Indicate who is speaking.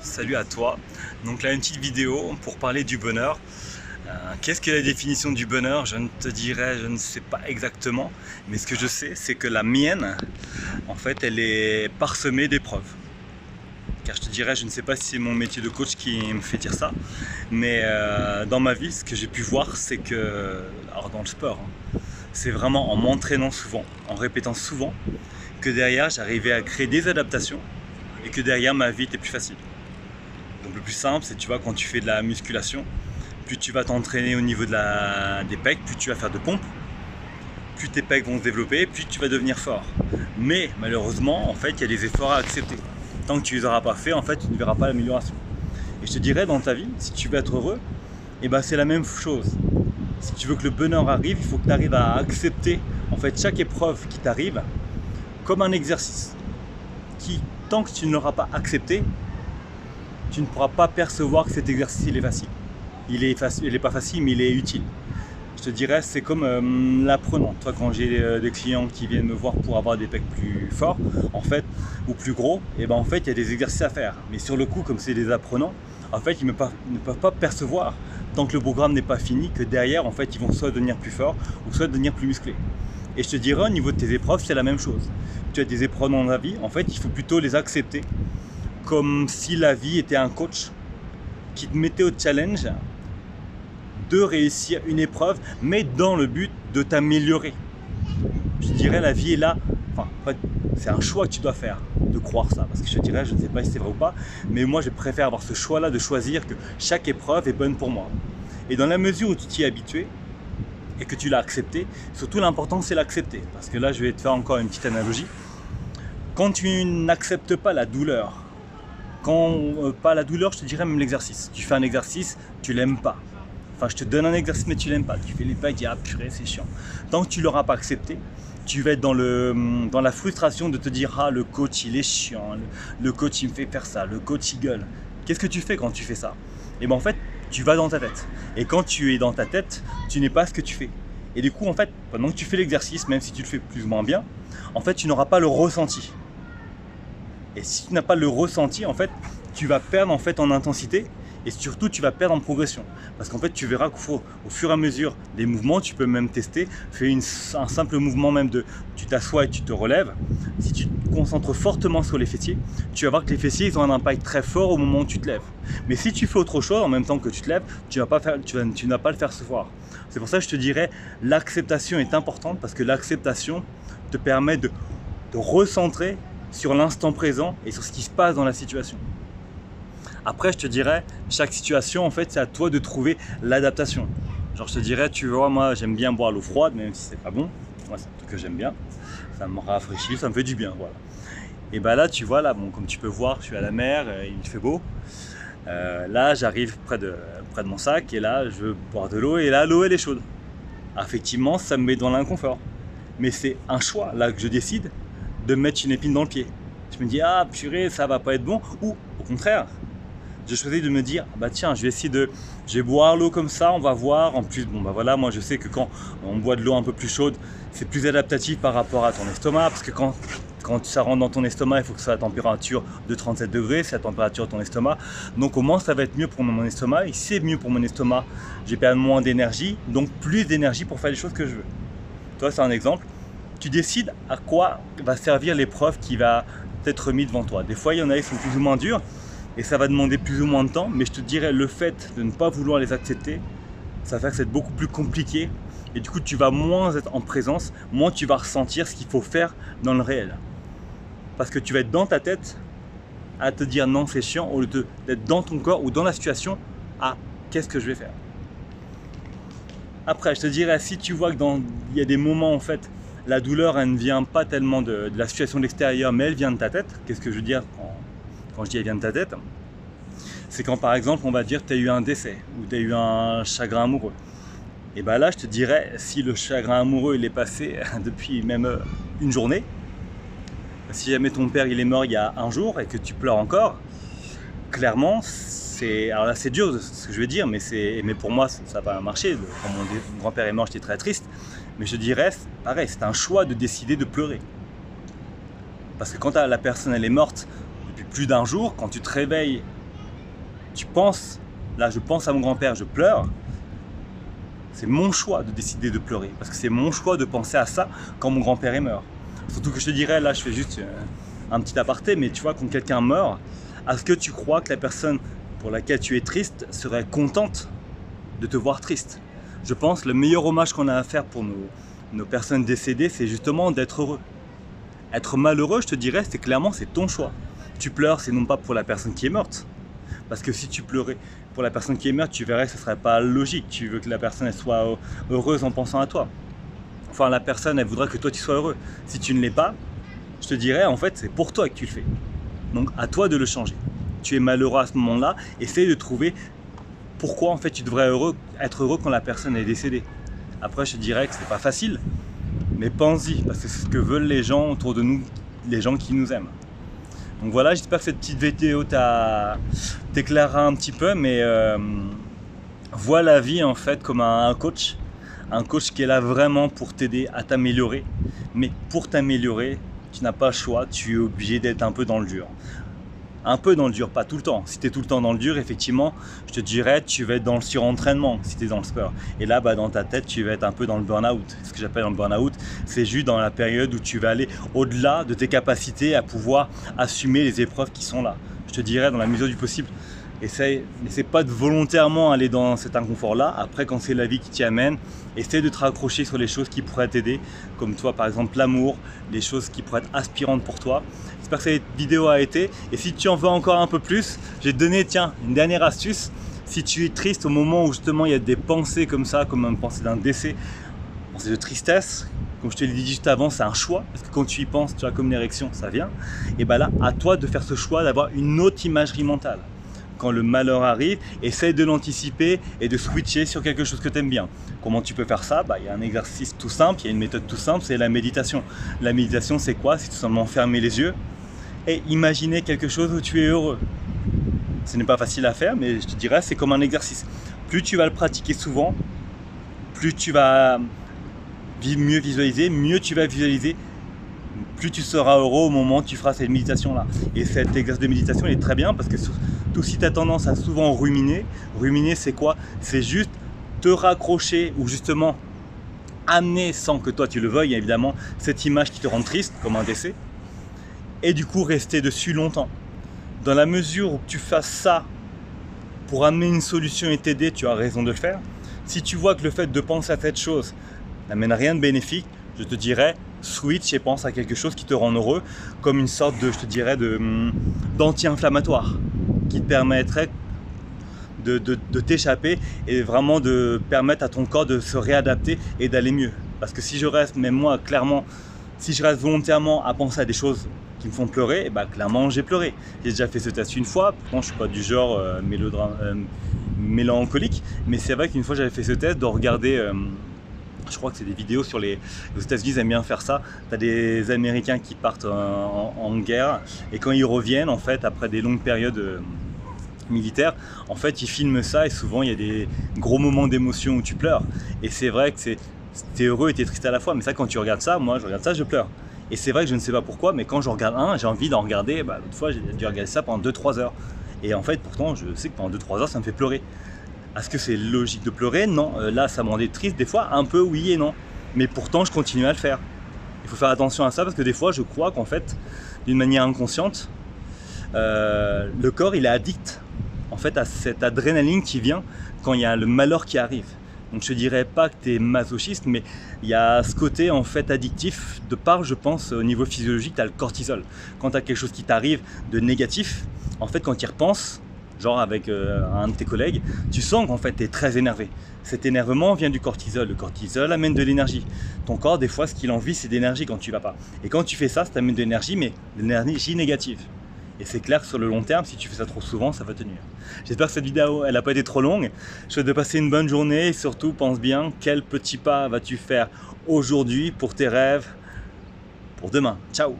Speaker 1: salut à toi. Donc là une petite vidéo pour parler du bonheur. Qu'est-ce que la définition du bonheur? Je ne te dirai, je ne sais pas exactement, mais ce que je sais, c'est que la mienne, en fait, elle est parsemée d'épreuves. Car je te dirais, je ne sais pas si c'est mon métier de coach qui me fait dire ça, mais dans ma vie, ce que j'ai pu voir, c'est que, alors dans le sport, c'est vraiment en m'entraînant souvent, en répétant souvent, que derrière, j'arrivais à créer des adaptations et que derrière, ma vie était plus facile. Donc le plus simple, c'est tu vois, quand tu fais de la musculation, plus tu vas t'entraîner au niveau des pecs, plus tu vas faire de pompes, plus tes pecs vont se développer, plus tu vas devenir fort. Mais malheureusement, en fait, il y a des efforts à accepter. Tant que tu ne les auras pas fait, en fait, tu ne verras pas l'amélioration. Et je te dirais, dans ta vie, si tu veux être heureux, c'est la même chose. Si tu veux que le bonheur arrive, il faut que tu arrives à accepter en fait chaque épreuve qui t'arrive comme un exercice. Tant que tu ne l'auras pas accepté, tu ne pourras pas percevoir que cet exercice il est facile. Il est pas facile, mais il est utile. Je te dirais, c'est comme l'apprenant. Toi, quand j'ai des clients qui viennent me voir pour avoir des pecs plus forts, en fait, ou plus gros, en fait, il y a des exercices à faire. Mais sur le coup, comme c'est des apprenants, en fait, ils ne peuvent pas percevoir, tant que le programme n'est pas fini, que derrière, en fait, ils vont soit devenir plus forts, ou soit devenir plus musclés. Et je te dirais, au niveau de tes épreuves, c'est la même chose. Tu as des épreuves dans la vie, en fait, il faut plutôt les accepter, comme si la vie était un coach qui te mettait au challenge de réussir une épreuve, mais dans le but de t'améliorer. Je dirais, la vie est là, en fait, c'est un choix que tu dois faire, de croire ça, parce que je te dirais, je ne sais pas si c'est vrai ou pas, mais moi je préfère avoir ce choix-là de choisir que chaque épreuve est bonne pour moi. Et dans la mesure où tu t'y es habitué, et que tu l'as accepté, surtout l'important c'est l'accepter, parce que là je vais te faire encore une petite analogie. Quand tu n'acceptes pas la douleur, pas la douleur, je te dirais même l'exercice. Tu fais un exercice, tu l'aimes pas. Enfin, je te donne un exercice, mais tu l'aimes pas. Tu fais les pecs, tu dis ah purée, c'est chiant. Tant que tu l'auras pas accepté, tu vas être dans la frustration de te dire ah le coach il est chiant, le coach il me fait faire ça, le coach il gueule. Qu'est-ce que tu fais quand tu fais ça? En fait, tu vas dans ta tête. Et quand tu es dans ta tête, tu n'es pas ce que tu fais. Et du coup, en fait, pendant que tu fais l'exercice, même si tu le fais plus ou moins bien, en fait, tu n'auras pas le ressenti. Et si tu n'as pas le ressenti, en fait, tu vas perdre en fait en intensité et surtout tu vas perdre en progression. Parce qu'en fait, tu verras qu'au fur et à mesure des mouvements, tu peux même tester, fais un simple mouvement même de tu t'assois et tu te relèves. Si tu te concentres fortement sur les fessiers, tu vas voir que les fessiers ils ont un impact très fort au moment où tu te lèves. Mais si tu fais autre chose en même temps que tu te lèves, tu n'as pas le faire se voir. C'est pour ça que je te dirais, l'acceptation est importante parce que l'acceptation te permet de recentrer sur l'instant présent et sur ce qui se passe dans la situation. Après, je te dirais, chaque situation, en fait, c'est à toi de trouver l'adaptation. Genre, je te dirais, tu vois, moi, j'aime bien boire l'eau froide, même si c'est pas bon. Moi, c'est un truc que j'aime bien. Ça me rafraîchit, ça me fait du bien, voilà. Et là, tu vois, là, bon, comme tu peux voir, je suis à la mer, il fait beau. Là, j'arrive près de mon sac et là, je veux boire de l'eau et là, l'eau, elle est chaude. Alors, effectivement, ça me met dans l'inconfort. Mais c'est un choix, là, que je décide de mettre une épine dans le pied. Je me dis, ah purée, ça va pas être bon. Ou au contraire, je choisis de me dire, bah tiens, je vais boire l'eau comme ça, on va voir. En plus, voilà, moi je sais que quand on boit de l'eau un peu plus chaude, c'est plus adaptatif par rapport à ton estomac, parce que quand ça rentre dans ton estomac, il faut que ça soit à la température de 37 degrés, c'est la température de ton estomac. Donc au moins ça va être mieux pour mon estomac. Et si c'est mieux pour mon estomac, j'ai perdu moins d'énergie, donc plus d'énergie pour faire les choses que je veux. Toi, c'est un exemple. Tu décides à quoi va servir l'épreuve qui va être mise devant toi. Des fois, il y en a qui sont plus ou moins durs et ça va demander plus ou moins de temps, mais je te dirais le fait de ne pas vouloir les accepter, ça va faire que c'est beaucoup plus compliqué et du coup, tu vas moins être en présence, moins tu vas ressentir ce qu'il faut faire dans le réel. Parce que tu vas être dans ta tête à te dire non, c'est chiant, au lieu d'être dans ton corps ou dans la situation à qu'est-ce que je vais faire. Après, je te dirais, si tu vois qu'il y a des moments en fait, la douleur, elle ne vient pas tellement de la situation de l'extérieur, mais elle vient de ta tête. Qu'est-ce que je veux dire quand je dis elle vient de ta tête? C'est quand par exemple, on va dire tu as eu un décès ou tu as eu un chagrin amoureux. Et là, je te dirais, si le chagrin amoureux il est passé depuis même une journée, si jamais ton père il est mort il y a un jour et que tu pleures encore, clairement, alors là c'est dur ce que je vais dire, mais pour moi ça n'a pas marché. Quand mon grand-père est mort, j'étais très triste. Mais je dirais, pareil, c'est un choix de décider de pleurer. Parce que quand la personne elle est morte depuis plus d'un jour, quand tu te réveilles tu penses, là je pense à mon grand-père, je pleure, c'est mon choix de décider de pleurer, parce que c'est mon choix de penser à ça quand mon grand-père est mort. Surtout que je te dirais, là je fais juste un petit aparté, mais tu vois, quand quelqu'un meurt, est-ce que tu crois que la personne pour laquelle tu es triste serait contente de te voir triste? Je pense que le meilleur hommage qu'on a à faire pour nos personnes décédées, c'est justement d'être heureux. Être malheureux, je te dirais, c'est clairement, c'est ton choix. Tu pleures, c'est non pas pour la personne qui est morte. Parce que si tu pleurais pour la personne qui est morte, tu verrais que ce ne serait pas logique. Tu veux que la personne elle soit heureuse en pensant à toi. Enfin, la personne, elle voudrait que toi, tu sois heureux. Si tu ne l'es pas, je te dirais, en fait, c'est pour toi que tu le fais. Donc, à toi de le changer. Tu es malheureux à ce moment-là, essaye de trouver pourquoi, en fait, tu devrais être heureux quand la personne est décédée. Après, je te dirais que c'est pas facile, mais pense-y, parce que c'est ce que veulent les gens autour de nous, les gens qui nous aiment. Donc voilà, j'espère que cette petite vidéo t'éclairera un petit peu, mais vois la vie en fait comme un coach qui est là vraiment pour t'aider à t'améliorer. Mais pour t'améliorer, tu n'as pas le choix, tu es obligé d'être un peu dans le dur. Un peu dans le dur, pas tout le temps. Si tu es tout le temps dans le dur, effectivement, je te dirais, tu vas être dans le surentraînement si tu es dans le sport. Et là, dans ta tête, tu vas être un peu dans le burn-out. Ce que j'appelle un burn-out, c'est juste dans la période où tu vas aller au-delà de tes capacités à pouvoir assumer les épreuves qui sont là. Je te dirais, dans la mesure du possible, n'essaie pas de volontairement aller dans cet inconfort-là. Après, quand c'est la vie qui t'y amène, essaie de te raccrocher sur les choses qui pourraient t'aider, comme toi, par exemple, l'amour, les choses qui pourraient être aspirantes pour toi. J'espère que cette vidéo a été. Et si tu en veux encore un peu plus, je vais te donner, tiens, une dernière astuce. Si tu es triste au moment où justement il y a des pensées comme ça, comme une pensée d'un décès, pensée de tristesse, comme je te l'ai dit juste avant, c'est un choix, parce que quand tu y penses, tu as comme une érection, ça vient. Et bien là, à toi de faire ce choix, d'avoir une autre imagerie mentale. Quand le malheur arrive, essaye de l'anticiper et de switcher sur quelque chose que tu aimes bien. Comment tu peux faire ça? Il y a un exercice tout simple, il y a une méthode tout simple, c'est la méditation. La méditation, c'est quoi? C'est tout simplement fermer les yeux et imaginer quelque chose où tu es heureux. Ce n'est pas facile à faire, mais je te dirais, c'est comme un exercice. Plus tu vas le pratiquer souvent, plus tu vas mieux visualiser, plus tu seras heureux au moment où tu feras cette méditation-là. Et cet exercice de méditation, il est très bien parce que surtout si tu as tendance à souvent ruminer, c'est quoi? C'est juste te raccrocher ou justement amener, sans que toi tu le veuilles évidemment, cette image qui te rend triste, comme un décès, et du coup rester dessus longtemps. Dans la mesure où tu fasses ça pour amener une solution et t'aider, tu as raison de le faire. Si tu vois que le fait de penser à cette chose n'amène rien de bénéfique, je te dirais, switch et pense à quelque chose qui te rend heureux, comme une sorte de, je te dirais, d'anti-inflammatoire, qui te permettrait de t'échapper et vraiment de permettre à ton corps de se réadapter et d'aller mieux. Parce que si je reste, même moi, clairement, si je reste volontairement à penser à des choses qui me font pleurer, et clairement j'ai pleuré. J'ai déjà fait ce test une fois, pourtant je suis pas du genre mélancolique, mais c'est vrai qu'une fois j'avais fait ce test de regarder, je crois que c'est des vidéos sur les États-Unis, ils aiment bien faire ça. Tu as des Américains qui partent en guerre et quand ils reviennent, en fait, après des longues périodes militaires, en fait, ils filment ça et souvent il y a des gros moments d'émotion où tu pleures. Et c'est vrai que t'es heureux et t'es triste à la fois, mais ça, quand tu regardes ça, moi je regarde ça, je pleure. Et c'est vrai que je ne sais pas pourquoi, mais quand je regarde j'ai envie d'en regarder. L'autre fois, j'ai dû regarder ça pendant 2-3 heures. Et en fait, pourtant, je sais que pendant 2-3 heures, ça me fait pleurer. Est-ce que c'est logique de pleurer? Non. Là, ça me rendait triste. Des fois, un peu oui et non. Mais pourtant, je continue à le faire. Il faut faire attention à ça parce que des fois, je crois qu'en fait, d'une manière inconsciente, le corps, il est addict en fait à cette adrénaline qui vient quand il y a le malheur qui arrive. Donc je ne dirais pas que tu es masochiste, mais il y a ce côté en fait addictif de par, je pense, au niveau physiologique, tu as le cortisol. Quand tu as quelque chose qui t'arrive de négatif, en fait quand tu y repenses, genre avec un de tes collègues, tu sens qu'en fait tu es très énervé. Cet énervement vient du cortisol. Le cortisol amène de l'énergie. Ton corps, des fois, ce qu'il a envie, c'est d'énergie quand tu vas pas. Et quand tu fais ça, ça t'amène de l'énergie, mais de l'énergie négative. Et c'est clair que sur le long terme, si tu fais ça trop souvent, ça va tenir. J'espère que cette vidéo, elle n'a pas été trop longue. Je souhaite de passer une bonne journée et surtout, pense bien, quel petit pas vas-tu faire aujourd'hui pour tes rêves, pour demain. Ciao!